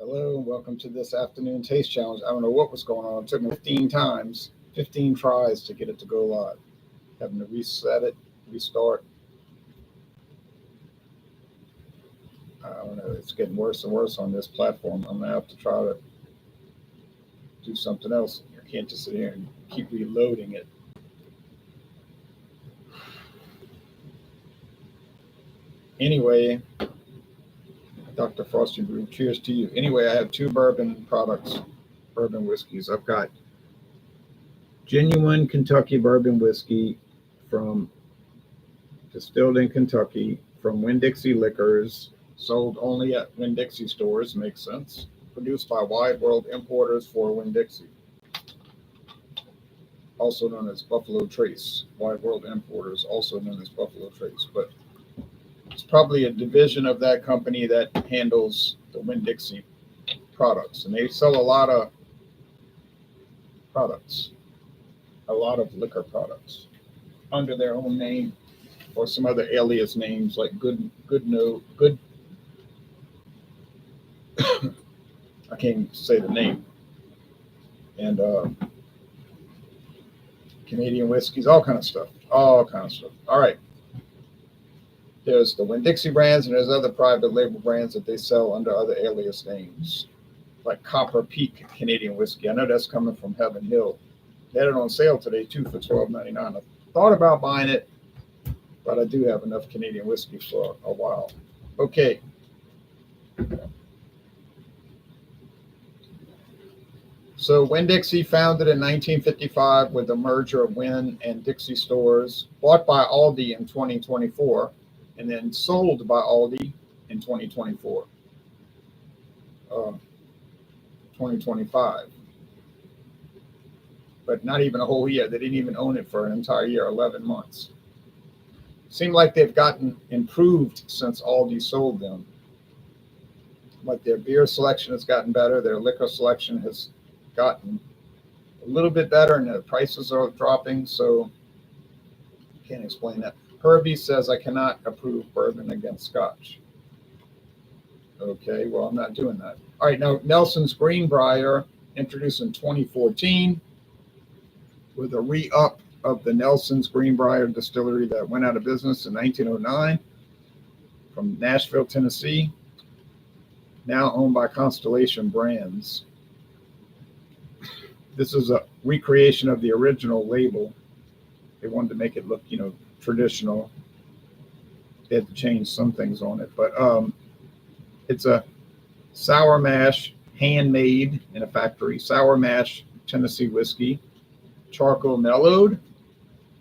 Hello, and welcome to this afternoon taste challenge. I don't know what was going on. It took me 15 times, 15 tries to get it to go live. Having to reset it, restart. I don't know. It's getting worse and worse on this platform. I'm going to have to try to do something else. I can't just sit here and keep reloading it. Anyway, Dr. Frosty Brew, cheers to you. Anyway, I have two bourbon products, bourbon whiskeys. I've got genuine Kentucky bourbon whiskey from distilled in Kentucky from Winn-Dixie Liquors, sold only at Winn-Dixie stores, makes sense. Produced by Wide World Importers for Winn-Dixie, also known as Buffalo Trace. Wide World Importers, also known as Buffalo Trace, but it's probably a division of that company that handles the Winn-Dixie products, and they sell a lot of products, a lot of liquor products under their own name or some other alias names like Good. I can't even say the name. And Canadian whiskeys, all kind of stuff. All right. There's the Winn-Dixie brands, and there's other private label brands that they sell under other alias names, like Copper Peak Canadian whiskey. I know that's coming from Heaven Hill. They had it on sale today, too, for $12.99. I thought about buying it, but I do have enough Canadian whiskey for a while. Okay. So Winn-Dixie, founded in 1955 with the merger of Winn and Dixie stores, bought by Aldi in 2024, and then sold by Aldi in 2025. But not even a whole year. They didn't even own it for an entire year, 11 months. Seemed like they've gotten improved since Aldi sold them. Like their beer selection has gotten better, their liquor selection has gotten a little bit better, and the prices are dropping, so can't explain that. Herbie says I cannot approve bourbon against Scotch. Okay, well, I'm not doing that. All right, now Nelson's Green Brier, introduced in 2014 with a re-up of the Nelson's Green Brier distillery that went out of business in 1909 from Nashville, Tennessee, now owned by Constellation Brands. This is a recreation of the original label. They wanted to make it look, traditional. They had to change some things on it, but it's a sour mash, handmade in a factory, sour mash Tennessee whiskey, charcoal mellowed.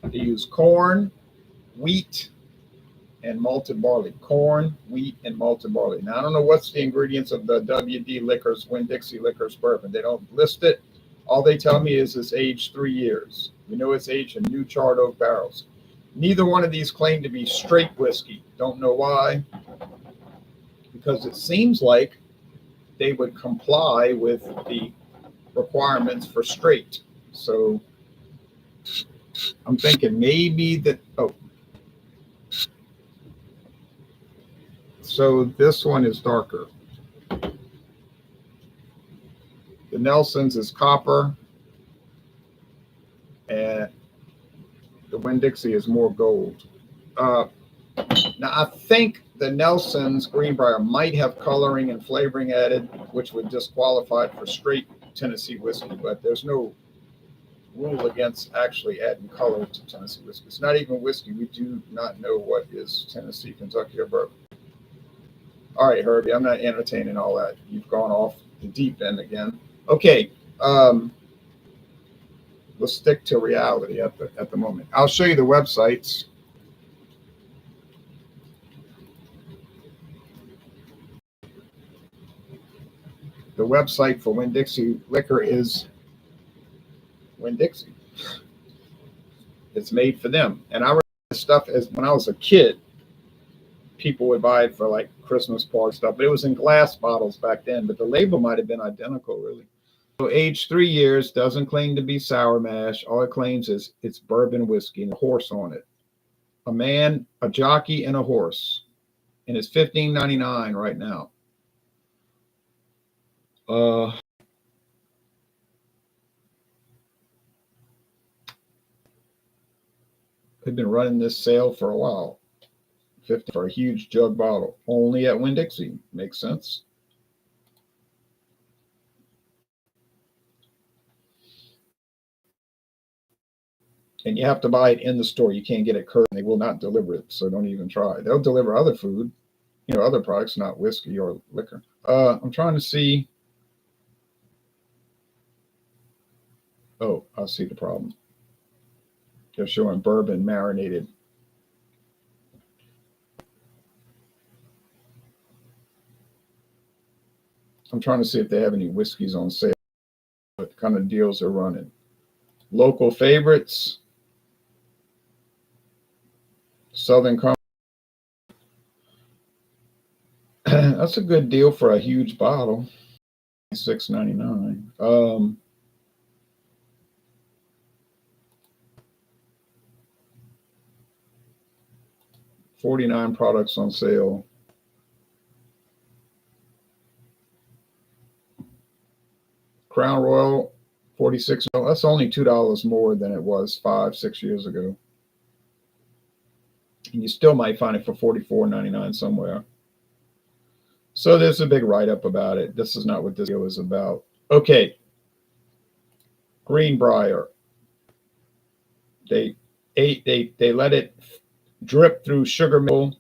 They use corn, wheat, and malted barley. Corn, wheat, and malted barley. Now, I don't know what's the ingredients of the WD Liquors, Winn-Dixie Liquors bourbon. They don't list it. All they tell me is it's aged 3 years. We know it's aged in new charred oak barrels. Neither one of these claim to be straight whiskey. Don't know why. Because it seems like they would comply with the requirements for straight. So I'm thinking maybe that, so this one is darker. The Nelson's is copper, and the Winn-Dixie is more gold. Now, I think the Nelson's Green Brier might have coloring and flavoring added, which would disqualify it for straight Tennessee whiskey, but there's no rule against actually adding color to Tennessee whiskey. It's not even whiskey. We do not know what is Tennessee, Kentucky, or bourbon. All right, Herbie, I'm not entertaining all that. You've gone off the deep end again. Okay, let's stick to reality at the moment. I'll show you the websites. The website for Winn-Dixie Liquor is Winn-Dixie. It's made for them. And I remember this stuff as when I was a kid, people would buy it for like Christmas party stuff, but it was in glass bottles back then, but the label might have been identical, really. So aged 3 years, doesn't claim to be sour mash. All it claims is it's bourbon whiskey and a horse on it. A man, a jockey, and a horse. And it's $15.99 right now. Uh, they've been running this sale for a while. 50 for a huge jug bottle, only at Winn-Dixie. Makes sense. And you have to buy it in the store. You can't get it curbside. They will not deliver it, so don't even try. They'll deliver other food, other products, not whiskey or liquor. I'm trying to see. Oh, I see the problem. They're showing bourbon marinated. I'm trying to see if they have any whiskeys on sale. What kind of deals they're running? Local favorites. Southern Comfort. That's a good deal for a huge bottle. $6.99. 49 products on sale. Crown Royal, 46. That's only $2 more than it was 5-6 years ago. And you still might find it for $44.99 somewhere. So there's a big write-up about it. This is not what this video is about. Okay. Green Brier. They let it drip through sugar mill,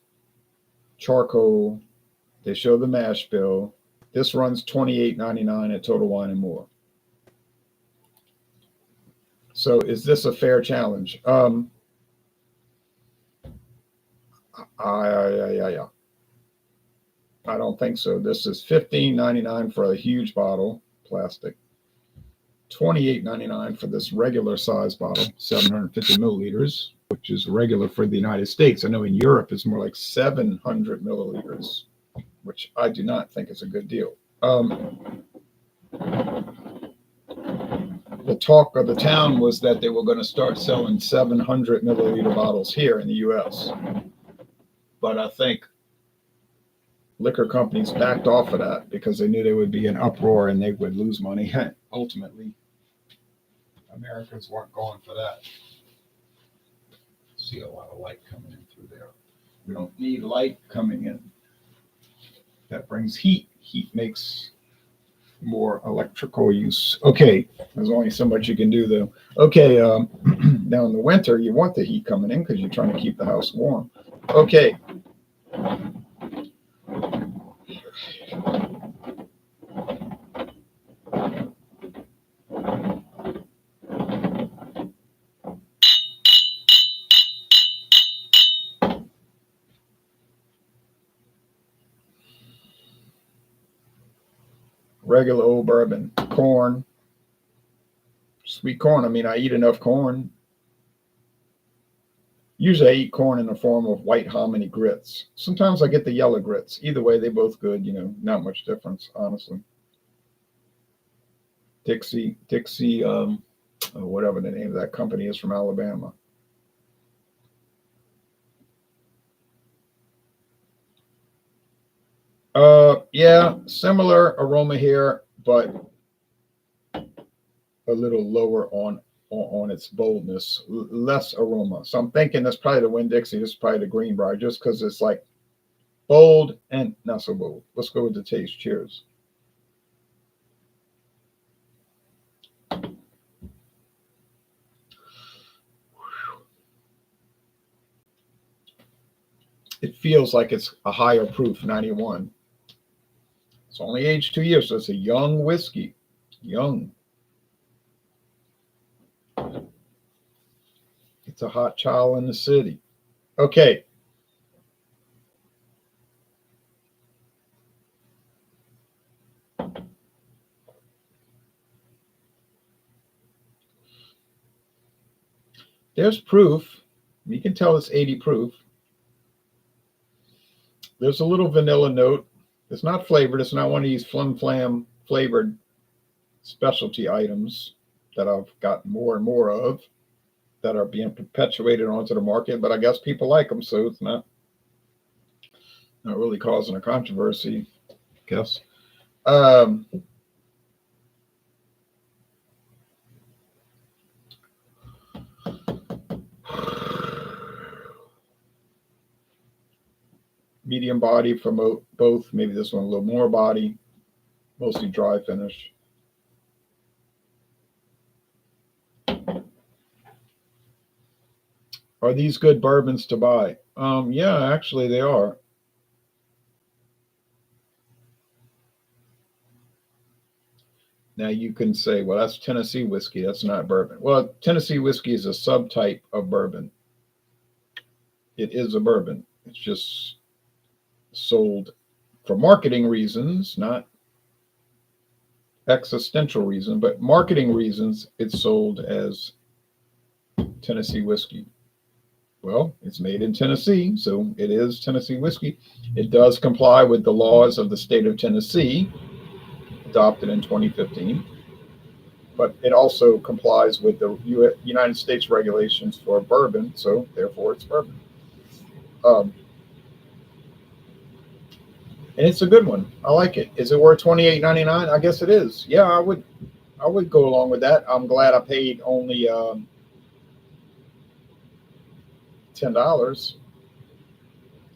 charcoal. They show the mash bill. This runs $28.99 at Total Wine and More. So is this a fair challenge? I don't think so. This is $15.99 for a huge bottle, plastic. $28.99 for this regular size bottle, 750 milliliters, which is regular for the United States. I know in Europe it's more like 700 milliliters, which I do not think is a good deal. The talk of the town was that they were going to start selling 700 milliliter bottles here in the U.S. But I think liquor companies backed off of that because they knew there would be an uproar and they would lose money. Ultimately, Americans weren't going for that. See a lot of light coming in through there. We don't need light coming in. That brings heat. Heat makes more electrical use. Okay, there's only so much you can do though. Okay, now in the winter, you want the heat coming in because you're trying to keep the house warm. Okay. Regular old bourbon, corn, sweet corn. I mean, I eat enough corn. Usually I eat corn in the form of white hominy grits. Sometimes I get the yellow grits. Either way, they're both good, not much difference, honestly. Dixie, whatever the name of that company is from Alabama. Yeah, similar aroma here, but a little lower on its boldness, less aroma. So I'm thinking that's probably the Winn-Dixie. This is probably the Green Brier, just because it's like bold and not so bold. Let's go with the taste. Cheers. It feels like it's a higher proof, 91. It's only aged 2 years, so it's a young whiskey. Young. It's a hot child in the city. Okay. There's proof. You can tell it's 80 proof. There's a little vanilla note. It's not flavored. It's not one of these flim flam flavored specialty items that I've got more and more of that are being perpetuated onto the market. But I guess people like them, so it's not really causing a controversy, I guess. medium body for both. Maybe this one a little more body, mostly dry finish. Are these good bourbons to buy? Yeah, actually they are. Now you can say, well, that's Tennessee whiskey. That's not bourbon. Well, Tennessee whiskey is a subtype of bourbon. It is a bourbon. It's just sold for marketing reasons, not existential reason, but marketing reasons. It's sold as Tennessee whiskey. Well, it's made in Tennessee, so it is Tennessee whiskey. It does comply with the laws of the state of Tennessee, adopted in 2015, but it also complies with the United States regulations for bourbon, so therefore it's bourbon. Um, and it's a good one. I like it. Is it worth $28.99? I guess it is. Yeah, I would go along with that. I'm glad I paid only $10.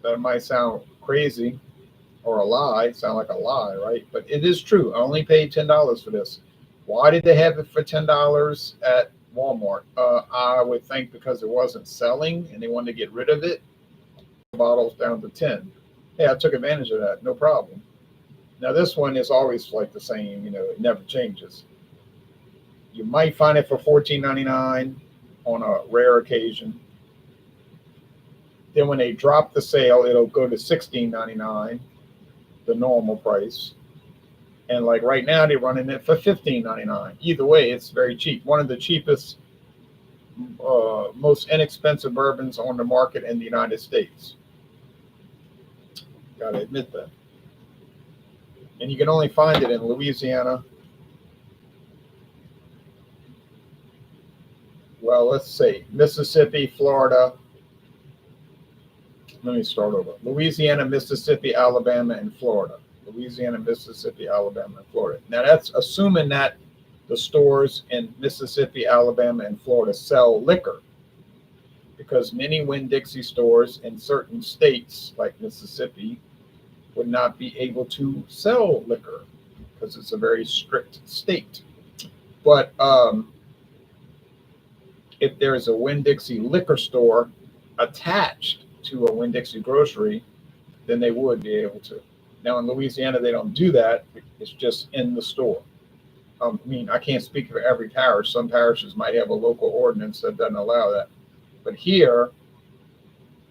That might sound crazy or a lie, sound like a lie, right? But it is true. I only paid $10 for this. Why did they have it for $10 at Walmart? I would think because it wasn't selling and they wanted to get rid of it. Bottles down to 10. Yeah, I took advantage of that. No problem. Now this one is always like the same. It never changes. You might find it for $14.99 on a rare occasion. Then when they drop the sale, it'll go to $16.99, the normal price. And like right now, they're running it for $15.99. Either way, it's very cheap. One of the cheapest, most inexpensive bourbons on the market in the United States. Gotta admit that. And you can only find it in Louisiana. Well, let's see, Mississippi, Florida. Let me start over. Louisiana, Mississippi, Alabama, and Florida. Louisiana, Mississippi, Alabama, and Florida. Now that's assuming that the stores in Mississippi, Alabama, and Florida sell liquor, because many Winn-Dixie stores in certain states like Mississippi would not be able to sell liquor because it's a very strict state. But if there's a Winn-Dixie liquor store attached to a Winn-Dixie grocery, then they would be able to. Now in Louisiana, they don't do that. It's just in the store. I mean, I can't speak for every parish. Some parishes might have a local ordinance that doesn't allow that. But here,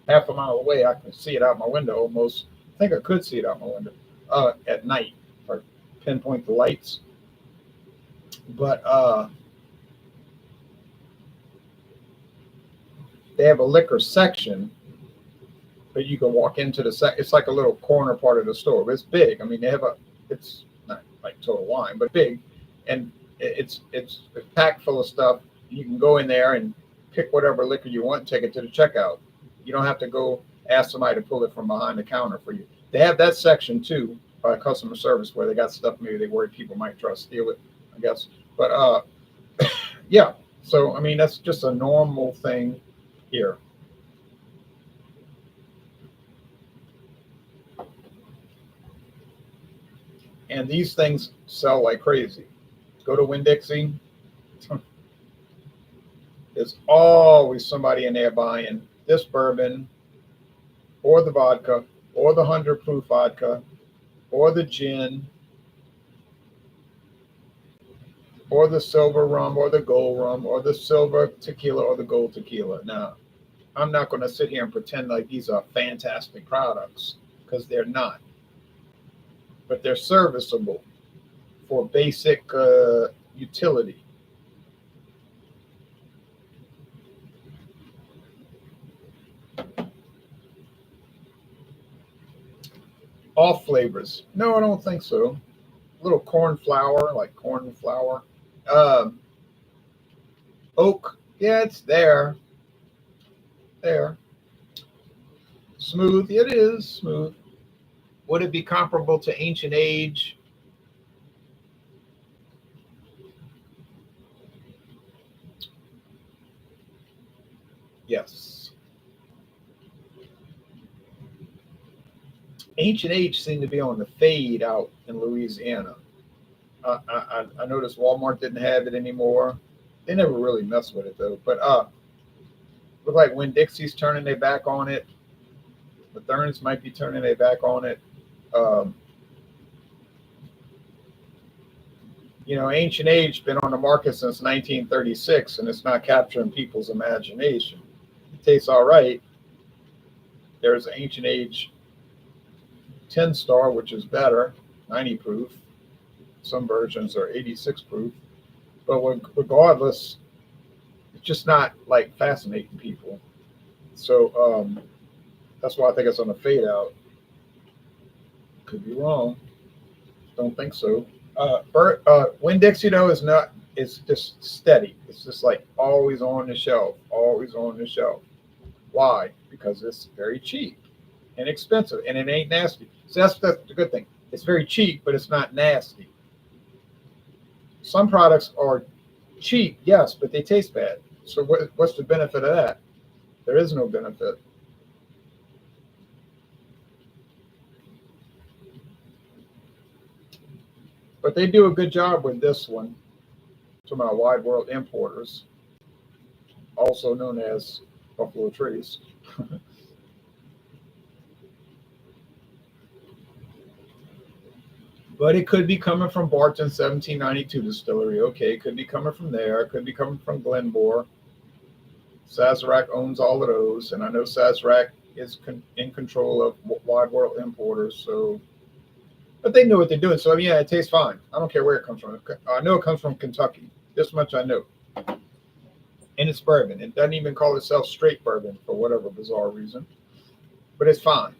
half a mile away, I can see it out my window almost. I think I could see it out my window at night, or pinpoint the lights. But they have a liquor section, but you can walk into the it's like a little corner part of the store. But it's big. I mean, it's not like Total Wine, but big, and it's packed full of stuff. You can go in there and pick whatever liquor you want and take it to the checkout. You don't have to go ask somebody to pull it from behind the counter for you. They have that section too, by customer service, where they got stuff maybe they worry people might try to steal it, I guess. But yeah. So I mean, that's just a normal thing here. And these things sell like crazy. Go to Winn-Dixie. There's always somebody in there buying this bourbon, or the vodka, or the 100 proof vodka, or the gin, or the silver rum, or the gold rum, or the silver tequila, or the gold tequila. Now, I'm not going to sit here and pretend like these are fantastic products, because they're not. But they're serviceable for basic utility. Off flavors? No, I don't think so. A little corn flour, like corn flour. Um, Oak, yeah, it's there. There. Smooth, it is smooth. Would it be comparable to Ancient Age? Yes. Ancient Age seemed to be on the fade out in Louisiana. I noticed Walmart didn't have it anymore. They never really messed with it though. But look like Winn-Dixie's turning their back on it. The Therns might be turning their back on it. Um, Ancient Age been on the market since 1936, and it's not capturing people's imagination. It tastes all right. There's Ancient Age 10 star, which is better, 90 proof. Some versions are 86 proof. But regardless, it's just not like fascinating people. So that's why I think it's on the fade out. Could be wrong. Don't think so. Winn-Dixie though is not. It's just steady. It's just like always on the shelf, always on the shelf. Why? Because it's very cheap and expensive, and it ain't nasty. So that's the good thing. It's very cheap, but it's not nasty. Some products are cheap, yes, but they taste bad. So what's the benefit of that? There is no benefit. But they do a good job with this one. To my Wide World Importers, also known as Buffalo Trace. But it could be coming from Barton 1792 Distillery. Okay, it could be coming from there. It could be coming from Glenmore. Sazerac owns all of those, and I know Sazerac is in control of Wide World Importers. So, but they know what they're doing. So yeah, it tastes fine. I don't care where it comes from. I know it comes from Kentucky. This much I know. And it's bourbon. It doesn't even call itself straight bourbon for whatever bizarre reason. But it's fine.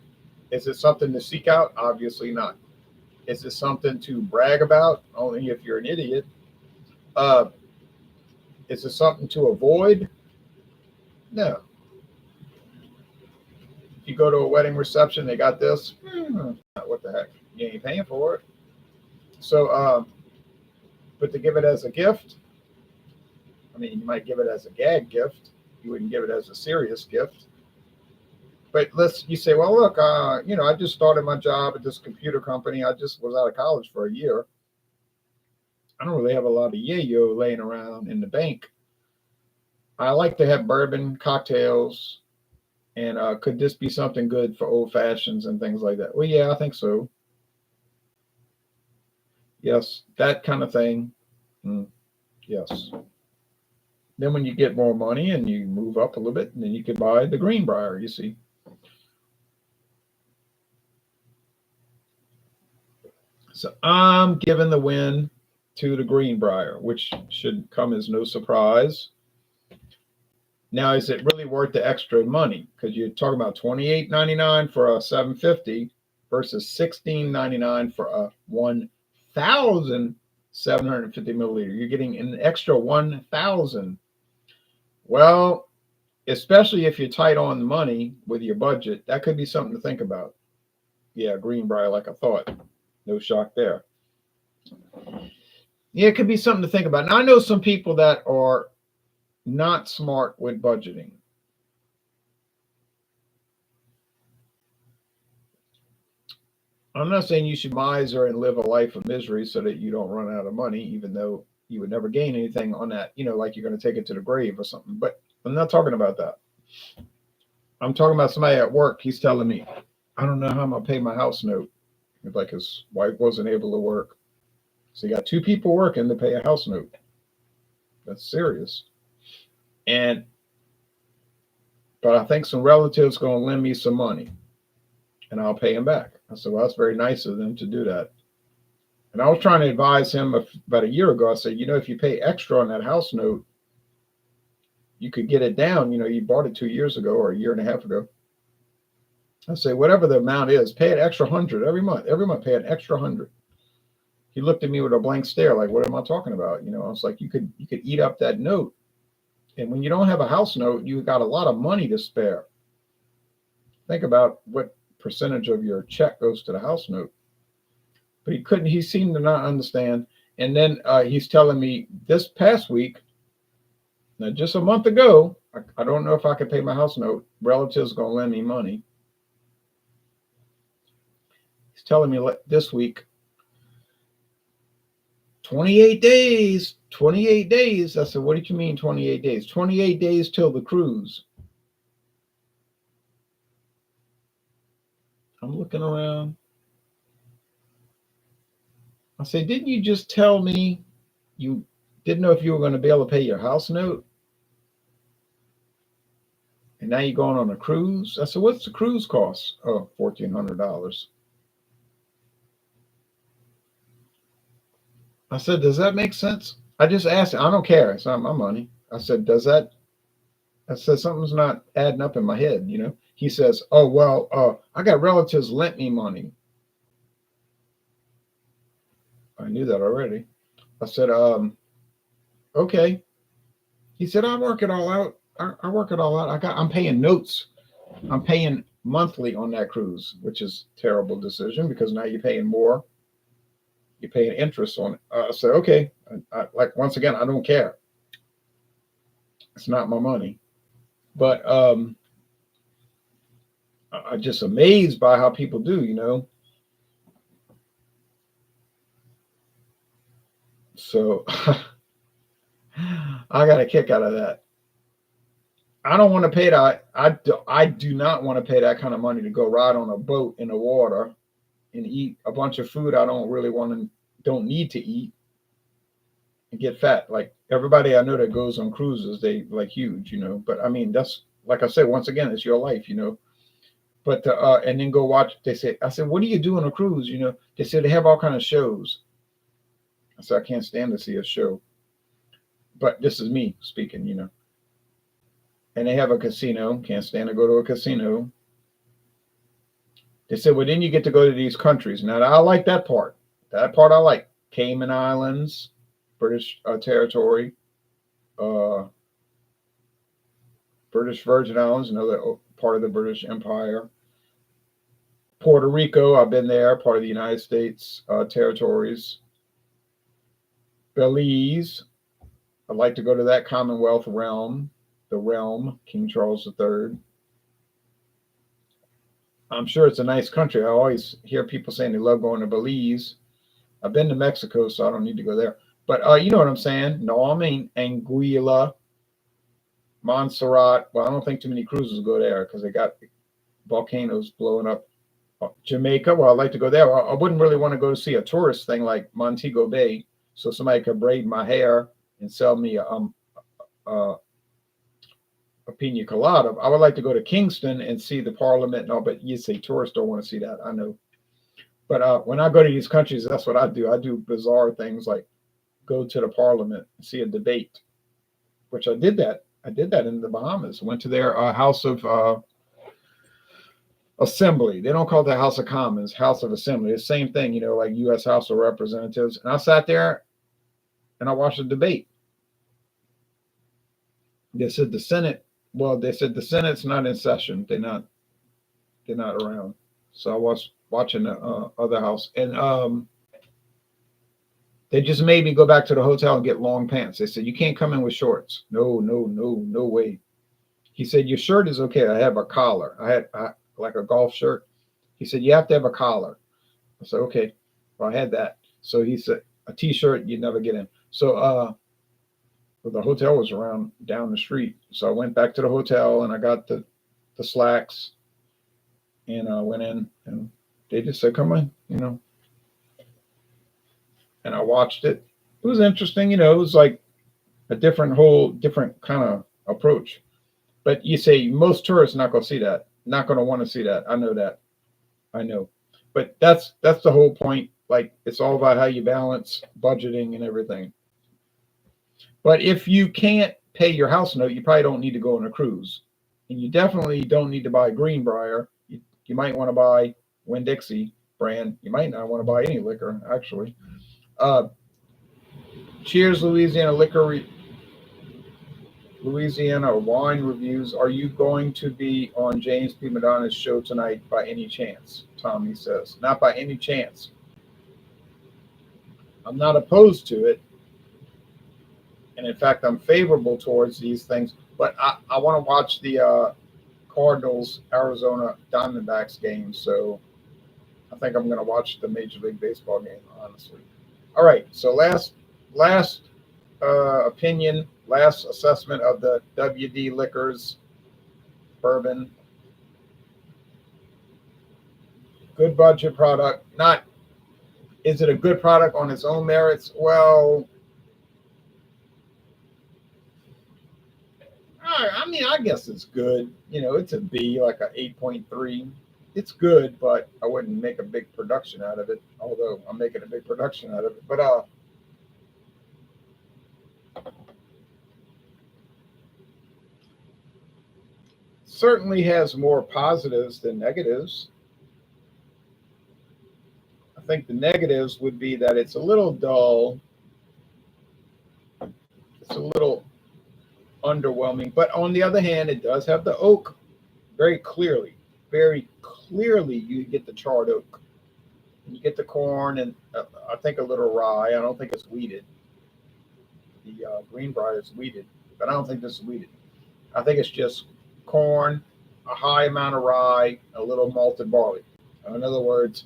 Is it something to seek out? Obviously not. Is it something to brag about? Only if you're an idiot. Is it something to avoid? No. If you go to a wedding reception, they got this. What the heck? You ain't paying for it. So, but to give it as a gift, I mean, you might give it as a gag gift. You wouldn't give it as a serious gift. But you say, well, look, I just started my job at this computer company. I just was out of college for a year. I don't really have a lot of yayo laying around in the bank. I like to have bourbon cocktails. And could this be something good for old fashions and things like that? Well, yeah, I think so. Yes, that kind of thing. Yes. Then when you get more money and you move up a little bit, and then you can buy the Green Brier, you see. So I'm giving the win to the Green Brier, which should come as no surprise. Now, is it really worth the extra money? Because you're talking about $28.99 for a 750 versus $16.99 for a 1,750 milliliter. You're getting an extra 1,000. Well, especially if you're tight on money with your budget, that could be something to think about. Yeah, Green Brier, like I thought. No shock there. Yeah, it could be something to think about. Now, I know some people that are not smart with budgeting. I'm not saying you should miser and live a life of misery so that you don't run out of money, even though you would never gain anything on that, like you're going to take it to the grave or something. But I'm not talking about that. I'm talking about somebody at work. He's telling me, I don't know how I'm going to pay my house note. Like his wife wasn't able to work. So you got two people working to pay a house note. That's serious. But I think some relatives going to lend me some money and I'll pay him back. I said, well, that's very nice of them to do that. And I was trying to advise him about a year ago. I said, if you pay extra on that house note, you could get it down. You bought it 2 years ago or a year and a half ago. I say, whatever the amount is, pay an extra 100 every month. Every month, pay an extra 100. He looked at me with a blank stare, like, what am I talking about? I was like, you could eat up that note. And when you don't have a house note, you got a lot of money to spare. Think about what percentage of your check goes to the house note. But he seemed to not understand. And then he's telling me this past week, now just a month ago, I don't know if I could pay my house note. Relatives going to lend me money. telling me this week, 28 days, 28 days. I said, what did you mean 28 days? 28 days till the cruise. I'm looking around. I said, didn't you just tell me you didn't know if you were going to be able to pay your house note? And now you're going on a cruise? I said, what's the cruise cost? Oh, $1,400. I said, does that make sense? I just asked him. I don't care. It's not my money. I said, does that? I said, something's not adding up in my head, you know? He says, oh, well, I got relatives lent me money. I knew that already. I said, okay. He said, I work it all out. I work it all out. I'm paying notes. I'm paying monthly on that cruise, which is a terrible decision because now you're paying more. You're paying interest on it. I said, okay. Like, once again, I don't care. It's not my money. But I'm just amazed by how people do, you know. So I got a kick out of that. I don't want to pay that. I do not want to pay that kind of money to go ride on a boat in the water and eat a bunch of food I don't need to eat and get fat. Like everybody I know that goes on cruises, they like huge, you know. But I mean, that's like I said, once again, it's your life, you know. But and then go watch. I said, what do you do on a cruise? You know, they said they have all kind of shows. I said, I can't stand to see a show. But this is me speaking, you know. And they have a casino. Can't stand to go to a casino. They said, well, then you get to go to these countries. Now, I like that part. That part I like. Cayman Islands, British territory, British Virgin Islands, another part of the British Empire. Puerto Rico, I've been there, part of the United States territories. Belize, I'd like to go to that Commonwealth realm, the realm, King Charles III. I'm sure it's a nice country. I always hear people saying they love going to Belize. I've been to Mexico, so I don't need to go there. But you know what I'm saying? No, I mean Anguilla, Montserrat. Well, I don't think too many cruises go there because they got volcanoes blowing up. Jamaica, well, I'd like to go there. I wouldn't really want to go to see a tourist thing like Montego Bay, so somebody could braid my hair and sell me a pina colada. I would like to go to Kingston and see the Parliament and all, but you say tourists don't want to see that. I know. But when I go to these countries, that's what I do. I do bizarre things like go to the Parliament and see a debate, which I did that. I did that in the Bahamas. Went to their House of Assembly. They don't call it the House of Commons, House of Assembly. It's the same thing, you know, like U.S. House of Representatives. And I sat there and I watched the debate. They said the Senate. Well, they said the Senate's not in session. They're not around. So I was watching the other house, and they just made me go back to the hotel and get long pants. They said you can't come in with shorts. No, no, no, no way. He said your shirt is okay. I have a collar. I had like a golf shirt. He said you have to have a collar. I said okay. Well, I had that. So he said a t-shirt you never get in. So well, the hotel was around down the street. So I went back to the hotel and I got the slacks and I went in and they just said, come on, you know. And I watched it. It was interesting, you know, it was like a different kind of approach. But you say most tourists not going to see that, not going to want to see that. I know that. I know. But that's the whole point. Like it's all about how you balance budgeting and everything. But if you can't pay your house note, you probably don't need to go on a cruise. And you definitely don't need to buy Green Brier. You might want to buy Winn-Dixie brand. You might not want to buy any liquor, actually. Cheers, Louisiana Louisiana wine reviews. Are you going to be on James P. Madonna's show tonight by any chance? Tommy says. Not by any chance. I'm not opposed to it. And in fact, I'm favorable towards these things. But I want to watch the Cardinals Arizona Diamondbacks game. So I think I'm going to watch the Major League Baseball game, honestly. All right, so last opinion, last assessment of the WD Liquors bourbon. Good budget product. Not, is it a good product on its own merits? Well, I mean, I guess it's good. You know, it's a B, like a 8.3. It's good, but I wouldn't make a big production out of it. Although I'm making a big production out of it, but certainly has more positives than negatives. I think the negatives would be that it's a little dull. It's a little underwhelming, but on the other hand, it does have the oak very clearly. Very clearly, you get the charred oak. You get the corn and I think a little rye. I don't think it's wheated. The Green Brier is wheated, but I don't think this is wheated. I think it's just corn, a high amount of rye, a little malted barley. In other words,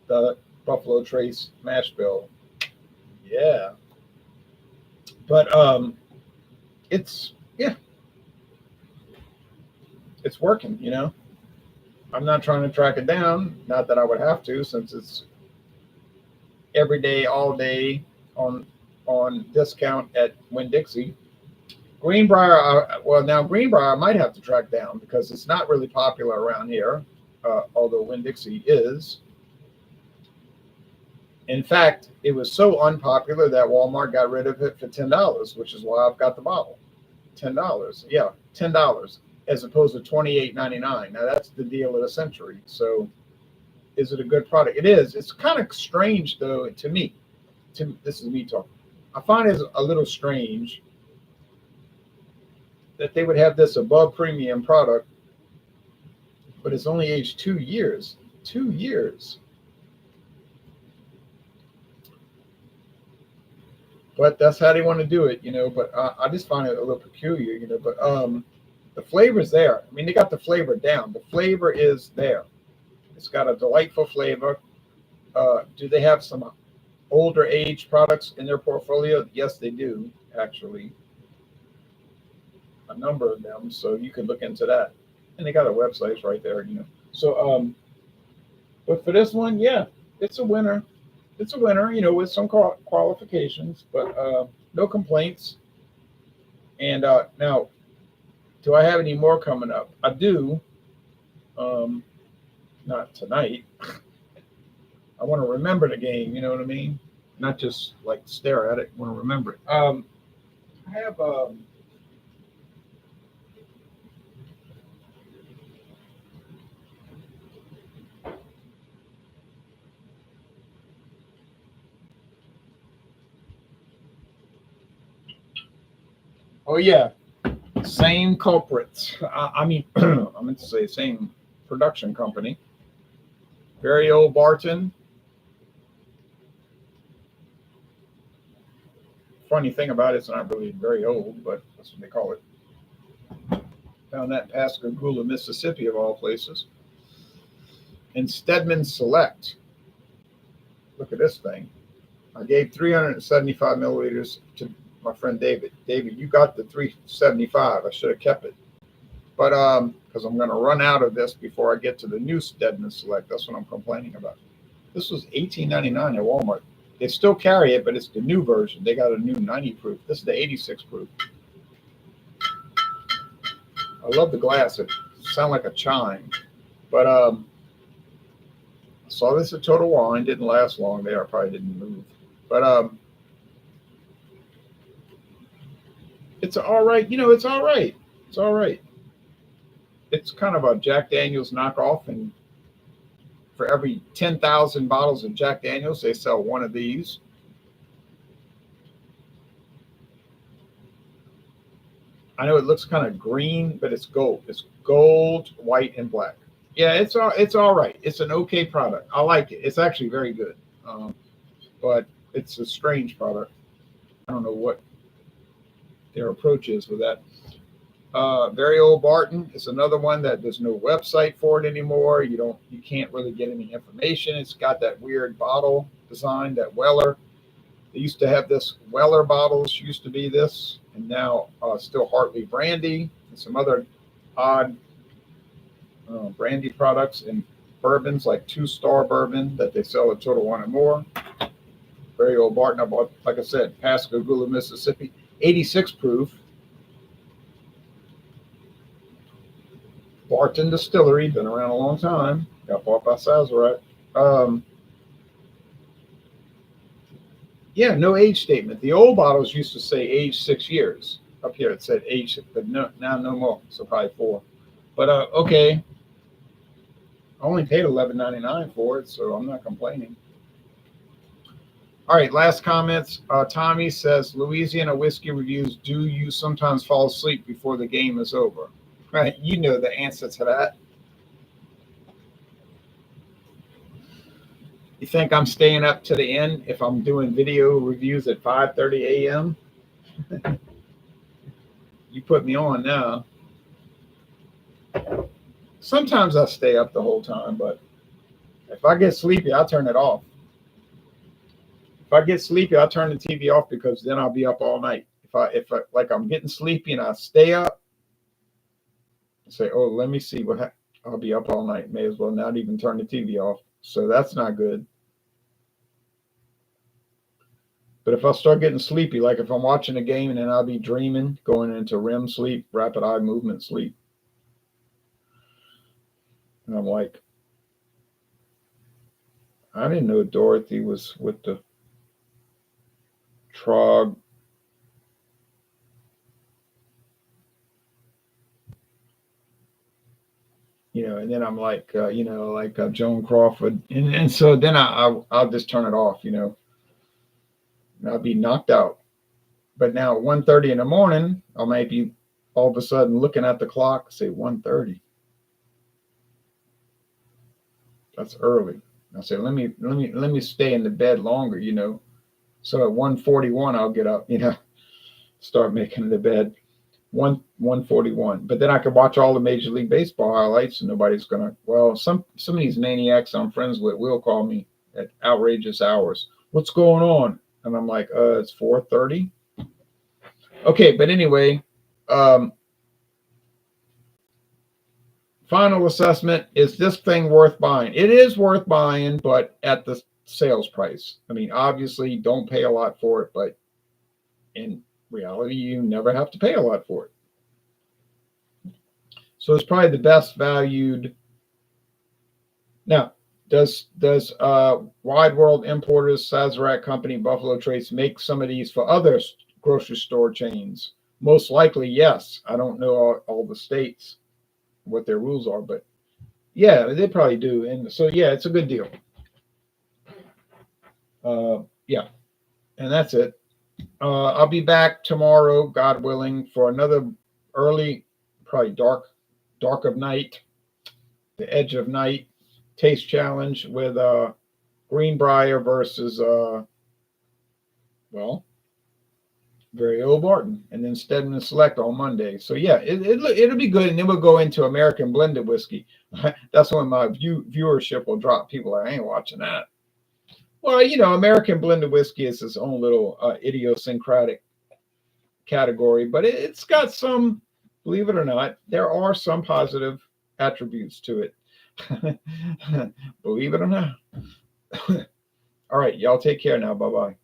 the Buffalo Trace mash bill. Yeah, but it's yeah, it's working. You know, I'm not trying to track it down. Not that I would have to, since it's every day, all day on discount at Winn-Dixie. Green Brier, well, now Green Brier I might have to track down because it's not really popular around here, although Winn-Dixie is. In fact, it was so unpopular that Walmart got rid of it for $10, which is why I've got the bottle. $10, yeah, $10 as opposed to $28.99. Now that's the deal of the century. So, is it a good product? It is. It's kind of strange though to me. This is me talking. I find it a little strange that they would have this above premium product, but it's only aged 2 years. 2 years. But that's how they want to do it, you know. But I just find it a little peculiar, you know. But the flavor's there. I mean, they got the flavor down. The flavor is there. It's got a delightful flavor. Do they have some older age products in their portfolio? Yes, they do, actually. A number of them. So you can look into that. And they got a website right there, you know. So, but for this one, yeah, it's a winner. It's a winner, you know, with some qualifications, but no complaints. And now, do I have any more coming up? I do. Not tonight. I want to remember the game. You know what I mean? Not just like stare at it. I want to remember it. I have. Oh yeah, same culprits. I mean, I meant to say same production company. Very old Barton. Funny thing about it, it's not really very old, but that's what they call it. Found that in Pascagoula, Mississippi, of all places. And Stedman Select. Look at this thing. I gave 375 milliliters to my friend David. David, you got the 375. I should have kept it. But because I'm going to run out of this before I get to the new Stedman Select. That's what I'm complaining about. This was $18.99 at Walmart. They still carry it, but it's the new version. They got a new 90 proof. This is the 86 proof. I love the glass. It sounds like a chime. But I saw this at Total Wine. Didn't last long there. I probably didn't move. But it's all right. You know, it's all right. It's all right. It's kind of a Jack Daniels knockoff, and for every 10,000 bottles of Jack Daniels, they sell one of these. I know it looks kind of green, but it's gold. It's gold, white, and black. Yeah, it's all right. It's an okay product. I like it. It's actually very good, but it's a strange product. I don't know what their approach is with that. Very Old Barton is another one that there's no website for it anymore. You can't really get any information. It's got that weird bottle design, that Weller. They used to have this Weller bottles, used to be this, and now still Hartley Brandy and some other odd brandy products and bourbons like 2-star bourbon that they sell at Total Wine and More. Very Old Barton. I bought, like I said, Pascagoula, Mississippi, 86 proof. Barton Distillery, been around a long time. Got bought by Sazerac. Yeah, no age statement. The old bottles used to say age 6 years. Up here it said age, but no, now no more. So probably 4. But okay, I only paid $11.99 for it, so I'm not complaining. All right, last comments. Tommy says, Louisiana whiskey reviews, do you sometimes fall asleep before the game is over? Right, you know the answer to that. You think I'm staying up to the end if I'm doing video reviews at 5:30 a.m.? You put me on now. Sometimes I stay up the whole time, but if I get sleepy, I'll turn it off. If I get sleepy, I'll turn the TV off because then I'll be up all night. If I like I'm getting sleepy and I stay up, I say, oh, let me see what I'll be up all night. May as well not even turn the TV off. So that's not good. But if I start getting sleepy, like if I'm watching a game and then I'll be dreaming, going into REM sleep, rapid eye movement sleep. And I'm like, I didn't know Dorothy was with the Trog. And then I'm like, Joan Crawford. And so then I'll just turn it off, and I'll be knocked out. But now at 1:30 in the morning, I might be all of a sudden looking at the clock, say 1:30. That's early. I say, let me stay in the bed longer, So at 1:41, I'll get up, start making the bed. 1:41. But then I could watch all the Major League Baseball highlights, and nobody's gonna. Well, some of these maniacs I'm friends with will call me at outrageous hours. What's going on? And I'm like, it's 4:30. Okay, but anyway, final assessment: is this thing worth buying? It is worth buying, but at the sales price. I mean, obviously, don't pay a lot for it, but in reality, you never have to pay a lot for it. So it's probably the best valued. Now, does Wide World Importers, Sazerac Company, Buffalo Trace make some of these for other grocery store chains? Most likely, yes. I don't know all the states, what their rules are, but yeah, they probably do. And so, yeah, it's a good deal. Yeah, and that's it. I'll be back tomorrow, God willing, for another early, probably dark of night, the edge of night taste challenge with Green Brier versus Very Old Barton, and then Stedman Select on Monday. So yeah, it'll be good, and then we'll go into American blended whiskey. That's when my viewership will drop. People are, I ain't watching that. Well, American blended whiskey is its own little idiosyncratic category, but it's got some, believe it or not, there are some positive attributes to it. Believe it or not. All right, y'all take care now. Bye-bye.